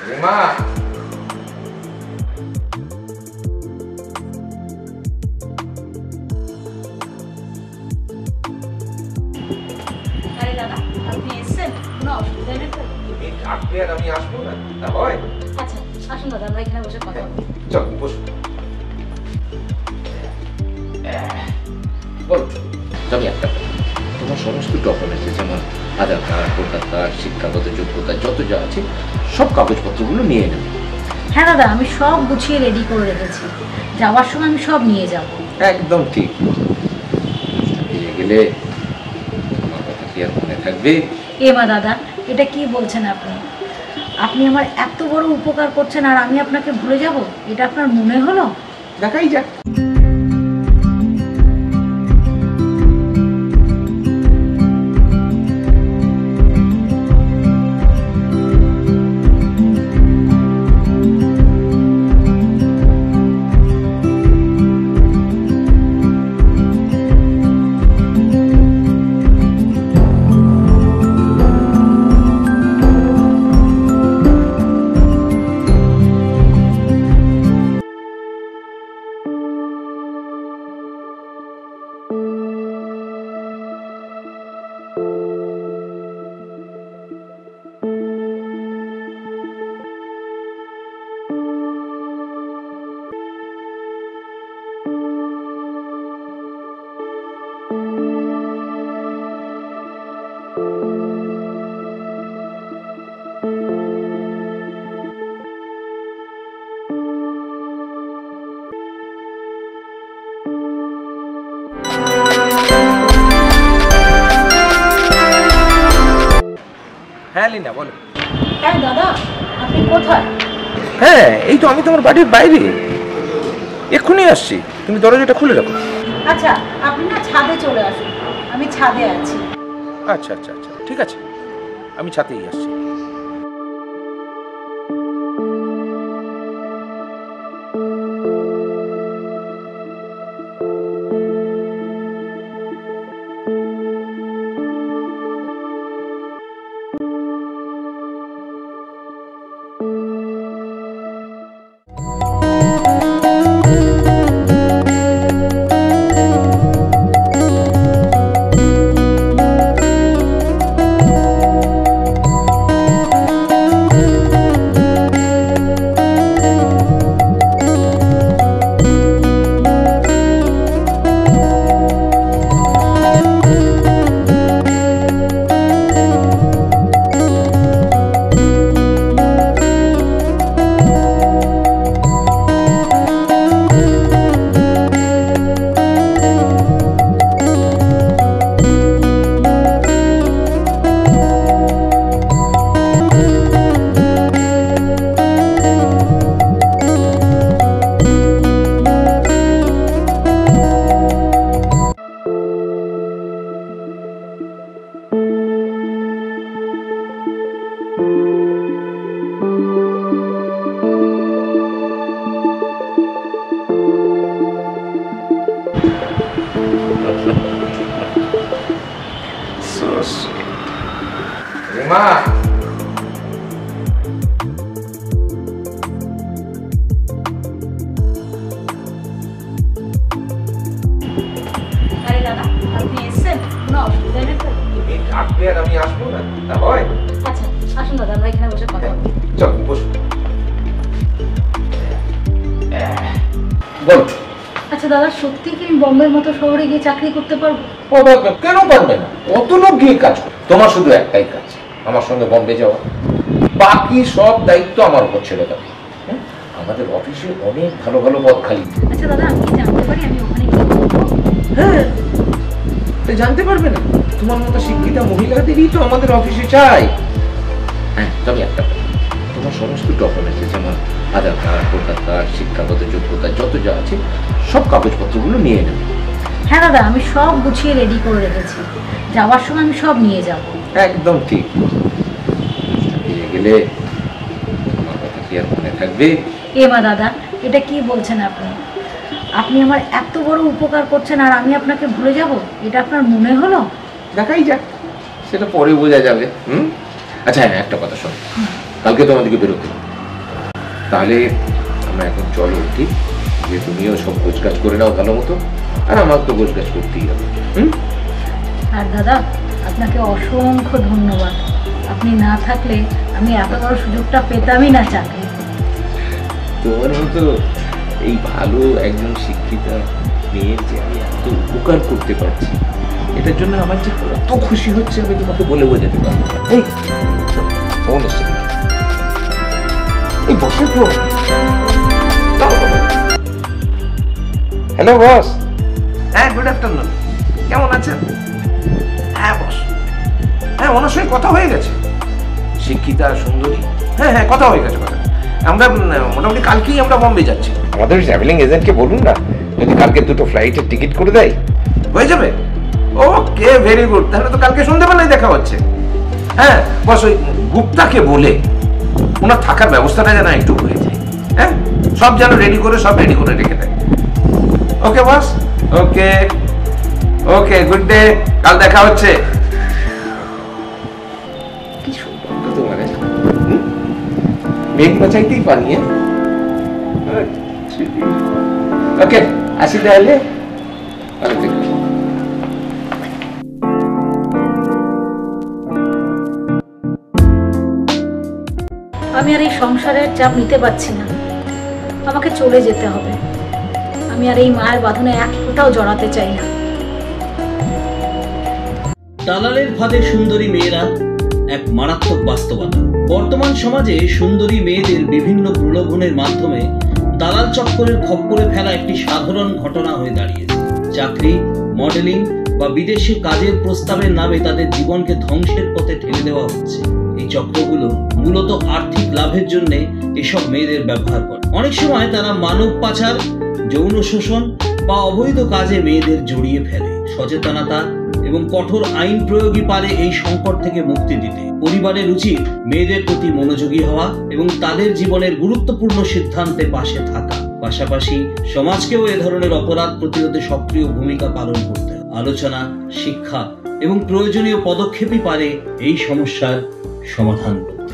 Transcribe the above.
রিমা আমি আসবো না হয়। আচ্ছা আসুন দাদা, আমরা এখানে বসে কথা বলবো। চল বস। বল তবে একটা তোমার সমস্ত ডকুমেন্টস যেমন আধার কার্ড, ভোটার কার্ড, শিক্ষাগত যোগ্যতা যত যা আছে সব কাগজপত্রগুলো নিয়ে নেবে। হ্যাঁ দাদা, আমি সব গুছিয়ে রেডি করে রেখেছি, যাওয়ার সময় আমি সব নিয়ে যাব। একদম ঠিক। ফিরে গেলে আমার কথা কি আর মনে থাকবে? মা দাদা, এটা কি বলছেন আপনি? আপনি আমার এত বড় উপকার করছেন আর আমি আপনাকে ভুলে যাব, এটা আপনার মনে হলো? দেখাই যাক। হ্যাঁ লিনা বলো। হ্যাঁ দাদা, আপনি কোথায়? হ্যাঁ এই তো আমি তোমার বাড়ির বাইরে, এক্ষুনি আসছি, তুমি দরজাটা খুলে রাখো। আচ্ছা আপনি না ছাদে চলে আসুন, আমি ছাদে আছি। আচ্ছা আচ্ছা আচ্ছা ঠিক আছে, আমি ছাদেই আসছি। রিমা আরে দাদা, আপনি এসেছেন? কোনো অসুবিধা নেই তো? তুমি থাকবে আর আমি আসবো না হয়। আচ্ছা আসুন দাদা, আমরা এখানে বসে কথা বলবো। চল বস। বল। আচ্ছা দাদা, সত্যি কি আমি বোম্বের মতো শহরে গিয়ে চাকরি করতে পারবো? কেন পারবে না? কত লোক গিয়ে কাজ করে, তোমার শুধু একটাই কাজ, আমার সঙ্গে বম্বে যাওয়া, বাকি সব দায়িত্ব আমার উপর ছেড়ে দাও। আমাদের অফিসে অনেক ভালো ভালো পদ খালি। আচ্ছা দাদা, আমি কি জানতে পারি আমি ওখানে কি করবো? হ্যাঁ জানতে পারবে না, তোমার মতো শিক্ষিতা মহিলাদেরই তো আমাদের অফিসে চাই। হ্যাঁ তবে একটা তোমার সমস্ত ডকুমেন্টস যেমন আধার কার্ড, ভোটার কার্ড, শিক্ষাগত যোগ্যতা যত যা আছে সব কাগজপত্রগুলো নিয়ে নেবে। হ্যাঁ দাদা, আমি সব গুছিয়ে রেডি করে রেখেছি, যাওয়ার সময় আমি সব নিয়ে যাব। একদম ঠিক। ফিরে গেলে আমার কথা কি আর মনে থাকবে? মা দাদা, এটা কি বলছেন আপনি? আপনি আমার এত বড় উপকার করছেন আর আমি আপনাকে ভুলে যাব, এটা আপনার মনে হলো? দেখাই যাক, সেটা পরে বোঝা যাবে। আচ্ছা হ্যাঁ, একটা কথা শোনো, কালকে তো আমাদেরকে বেরোতে হবে, তাহলে আমরা এখন চলো ঠিক, যে তুমিও সব গোছগাছ করে নাও ভালো মতো, আর আমার তো গোছগাছ করতেই হবে। আর দাদা, আপনাকে অসংখ্য ধন্যবাদ। আপনি না থাকলে আমি এত বড় সুযোগটা পেতামই না চাকরি। তোমার মতো এই ভালো একজন শিক্ষিতা মেয়ের যে আমি এত উপকার করতে পারছি, এটার জন্য আমার যে কত খুশি হচ্ছে আমি তোমাকে বলে বোঝাতে পারবো না। এই ফোন এসছে, এই বসে তো। Hello boss. হ্যাঁ, গুড আফটারনুন। কেমন আছেন? হ্যাঁ বস, হ্যাঁ ওনার সঙ্গে কথা হয়ে গেছে। শিক্ষিতা, সুন্দরী, হ্যাঁ হ্যাঁ কথা হয়ে গেছে। আমরা মোটামুটি কালকেই আমরা বম্বে যাচ্ছি। আমাদের ট্রাভেলিং এজেন্টকে বলুন না যদি কালকে দুটো ফ্লাইটের টিকিট করে দেয়। হয়ে যাবে? ওকে, ভেরি গুড। তাহলে তো কালকে সন্ধ্যাবেলায় দেখা হচ্ছে। হ্যাঁ বস, ওই গুপ্তাকে বলে ওনার থাকার ব্যবস্থাটা যেন একটু হয়ে যায়। হ্যাঁ, সব যেন রেডি করে রেখে দেয়। ওকে বস, ওকে ওকে, গুড ডে, কাল দেখা হচ্ছে। কি সৌভাগ্য তোমার, মেঘ বাঁচাইতেই পারি। ওকে, আসি তাহলে। আমি আর এই সংসারের চাপ নিতে পারছি না, আমাকে চলে যেতে হবে। আমি আর এই মায়ের বাঁধনে এক ফোঁটাও জড়াতে চাই না। দালালের ফাঁদে সুন্দরী মেয়েরা এক মারাত্মক বাস্তবতা। বর্তমান সমাজে সুন্দরী মেয়েদের বিভিন্ন প্রলোভনের মাধ্যমে দালাল চক্করের খপ্পরে ফেলা একটি সাধারণ ঘটনা হয়ে দাঁড়িয়েছে। চাকরি, মডেলিং বা বিদেশে কাজের প্রস্তাবের নামে তাদের জীবনকে ধ্বংসের পথে ঠেলে দেওয়া হচ্ছে। এই চক্রগুলো মূলত আর্থিক লাভের জন্য এসব মেয়েদের ব্যবহার করে। অনেক সময় তারা মানব পাচার, যৌন শোষণ বা অবৈধ কাজে মেয়েদের জড়িয়ে ফেলে। সচেতনতা এবং কঠোর আইন প্রয়োগই পারে এই সংকট থেকে মুক্তি দিতে। পরিবারের উচিত মেয়েদের প্রতি মনোযোগী হওয়া এবং তাদের জীবনের গুরুত্বপূর্ণ সিদ্ধান্তে পাশে থাকা। পাশাপাশি সমাজকেও এ ধরনের অপরাধ প্রতিরোধে সক্রিয় ভূমিকা পালন করতে হবে। আলোচনা, শিক্ষা এবং প্রয়োজনীয় পদক্ষেপই পারে এই সমস্যার সমাধান করতে।